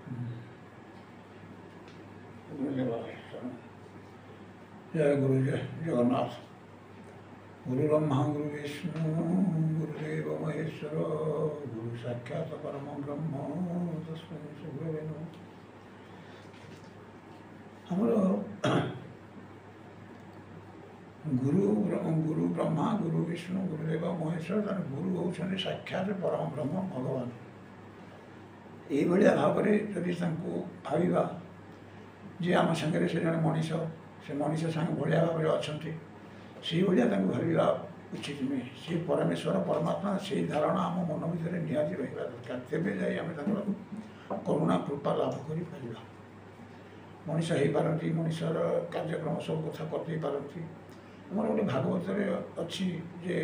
जय गुरु जय जगन्नाथ। गुरु ब्रह्मा गुरु विष्णु गुरुदेव महेश्वर गुरु साक्षात परम ब्रह्म तस्मै श्री गुरवे नमः। हमर गुरु ब्रह्मा गुरु विष्णु गुरुदेव महेश्वर गुरु होउछन्ति साक्षात परम ब्रह्म भगवान। यही भाव में जदि भाविबा जे आम सागर से जन मनीष से मनीष सांग भाया भाव में अच्छा से भाया भावा उचित नुहे। सी परमेश्वर परमात्मा से धारणा आम मन भर निहाती रहा दरकार तेरे जाए आम करुणा कृपा लाभ कर मनीष हो पारती मनीषर कार्यक्रम सब कथा करदे पारती। आमर गोटे भागवत अच्छी जे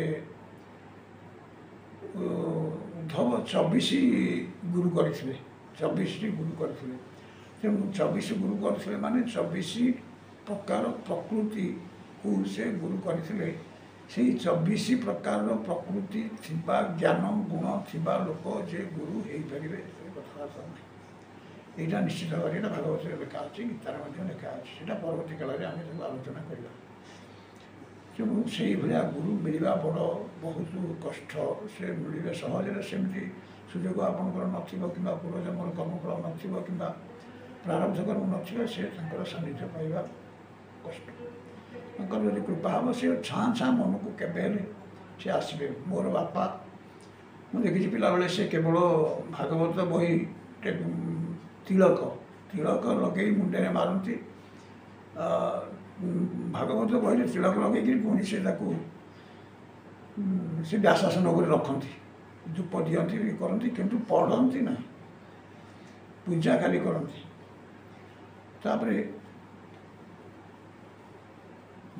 उद्धव 24 गुरु करते 24 गुरु करते तेणु 24 गुरु करते माने 24 प्रकार प्रकृति को से गुरु करते से 24 प्रकार प्रकृति थिबा ज्ञान गुण थिबा लोक जे गुरु हो पारे कथबार्ता नहीं। यहाँ निश्चित भाव में भागवत लिखा अच्छी गीतार लिखा अच्छे परवर्ती काल में आम आलोचना करवा। तेणु से भाया गुरु मिलवा बड़ बहुत कष्ट से मिले सहजरे सेमती सुजोग आपंकर नथिबो किंबा पूर्वजन्मर कर्मफल नथिबो किंबा प्रारब्ध कर्म नथिबो से सान्निध्य पाइबा कष्ट। जब कृपा हम से छाँ छाँ मन को केबे से आसबे। मोर बापा मुझे देखी पिला बेले से केवल भागवत बही तिलक तिलक लगे मुंडे मारती भागवत बही तिलक लगे पुणी से व्यासासन रखती धूप दिखती करती किंतु पढ़ती ना पूजा खाली करती। तापरे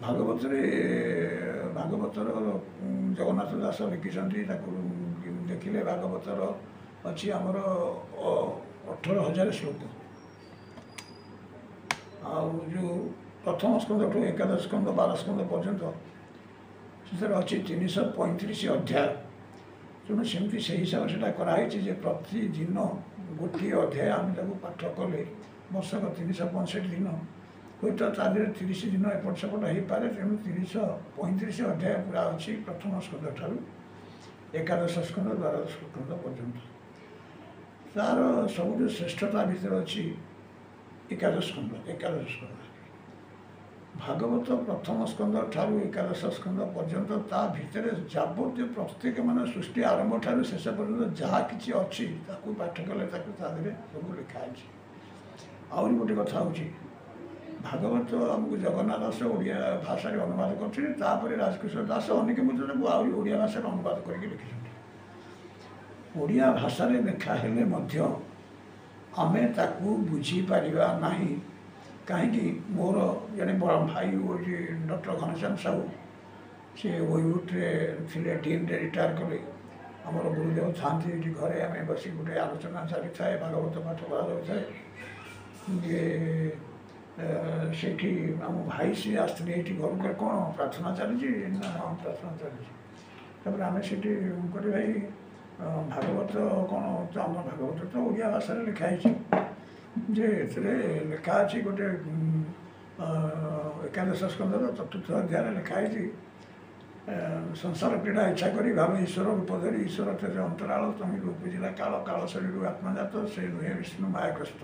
भागवतर जगन्नाथ दास लिखिं देखिले भागवतर अच्छी आमर 18,000 श्लोक जो प्रथम स्कंद ठू एकादश स्कंद 12 स्कंद पर्यंत से अच्छी 335 अध्याय। तेणु सेमती से हिसाब से कराई प्रतिदिन गोटे अध्याय आम पाठ कले वर्षक 365 दिन हूँ तो 30 दिन एपट सेपट हो पाए। तेणु 335 अध्याय पूरा अच्छी प्रथम स्कंद ठारू एकादश स्कंद 12 स्कंद पर्यंत। तार सब श्रेष्ठता भीतर अच्छी एकादश स्कंद भागवत प्रथम स्कंद ठारू एकादश स्कंद पर्यंत ता भितर जाबतीय प्रत्येक माने सृष्टि आरंभ ठारू शेष पर्यंत जहाँ किसी अच्छी पाठ कले सब लिखाई। आहरी गोटे कथा हूँ भागवत आमको जगन्नाथ दास ओडिया भाषा अनुवाद करते राजकिशोर दास अनेक मध्य आहरी ओडिया भाषा अनुवाद करके लिखिं। ओडिया भाषा लेखा हेले मध्य आमे ताकू बुझीपार नहीं कहीं मोर जड़े बड़ भाई डॉक्टर घनश्याम साहू से ओयूट्रे थे डीन रिटायर कले आमर गुरुदेव था घरे आम बस गोटे आलोचना चली थाए भागवत पाठ पढ़ा से आम भाई सी आसते ये घर को कौन प्रार्थना चली ना हाँ प्रार्थना चली आम से भाई भागवत कौन तो आम भागवत तो ओडिया भाषा लिखाई जे लिखा अच्छी गोटे एकादश स्कंद 4th अध्याय लिखाई संसार क्रीड़ा इच्छा करी भाव ईश्वर रूप धरी ईश्वर तेज अंतराल तुम रूप जिला काल काल शरीर आत्मजात से नुहे विष्णु मायाग्रस्त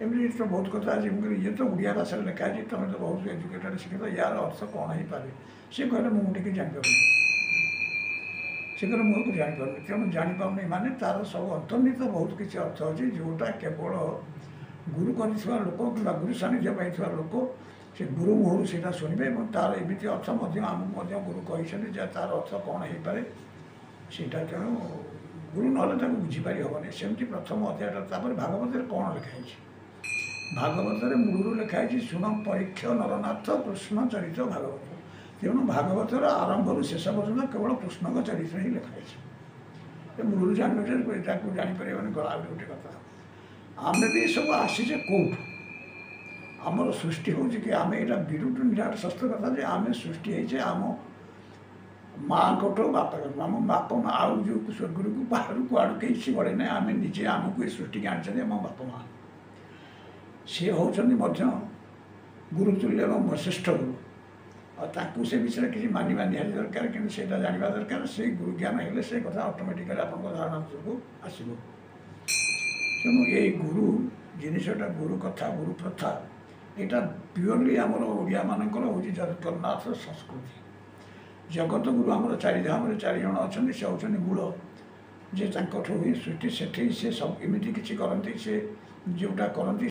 एमती तो बहुत कथा आज ये तो ओडिया भाषा लिखाई तुम तो बहुत एजुकेटेड शिक्षित यार अर्थ कौन हो पारे सी कहले मुझे जापर से कहले मुझे जापर तेणु जापारे माने तार सब अंतर्निहित बहुत किसी अर्थ अच्छी जोटा केवल गुरु कर लोक कि गुरु सानिध्य पाई लोक से गुरु मुहर से शुणे और तार एमती अर्थ आमको गुरु कही तार अर्थ कौन हो पाए सीटा तेणु गुरु ना बुझीपारी हेनी सेमती प्रथम अध्याय भागवत कौन लिखाई भागवत मूल लिखाई शुण परीक्ष नरनाथ कृष्ण चरित भागवत। तेणु भागवतर आरंभ शेष पर्यटन केवल कृष्ण चरित्र ही लिखाई मूल जान जापर गला गोटे कथा आम भी सब आसीचे कौटू आमर सृष्टि हूँ कि आम यहाँ विरुट निराट शस्त्र कथा आम सृष्टि होचे आम ମାଆଙ୍କଠୁ ବାପ ଆମ ବାପ ମା ଆଉ ଯେଉଁ ସ୍ୱର୍ଗକୁ ବାହାରୁ କୁଆଡ଼ୁ କେହି ସେ ବଢ଼େ ନାହିଁ। ଆମେ ନିଜେ ଆମକୁ ଏ ସୃଷ୍ଟିକି ଆଣିଛନ୍ତି ଆମ ବାପ ମା। ସିଏ ହେଉଛନ୍ତି ମଧ୍ୟ ଗୁରୁତୁଲ୍ୟ ଏବଂ ଶ୍ରେଷ୍ଠ ଗୁରୁ। ଆଉ ତାଙ୍କୁ ସେ ବିଷୟରେ କିଛି ମାନିବା ନିହାତି ଦରକାର, କିନ୍ତୁ ସେଇଟା ଜାଣିବା ଦରକାର। ସେଇ ଗୁରୁ ଜ୍ଞାନ ହେଲେ ସେ କଥା ଅଟୋମେଟିକାଲି ଆପଣଙ୍କ ଧାରଣା ସବୁ ଆସିବ। ତେଣୁ ଏଇ ଗୁରୁ ଜିନିଷଟା, ଗୁରୁ କଥା, ଗୁରୁ ପ୍ରଥା, ଏଇଟା ପିଓରଲି ଆମର ଓଡ଼ିଆମାନଙ୍କର ହେଉଛି ଜଗନ୍ନାଥ ସଂସ୍କୃତି। ଜଗତଗୁରୁ ଆମର ଚାରିଧାମରେ 4 ଜଣ ଅଛନ୍ତି। ସେ ହେଉଛନ୍ତି ମୂଳ, ଯେ ତାଙ୍କଠୁ ହିଁ ସୃଷ୍ଟି। ସେଠି ସେ ସବୁ ଏମିତି କିଛି କରନ୍ତି, ସେ ଯେଉଁଟା କରନ୍ତି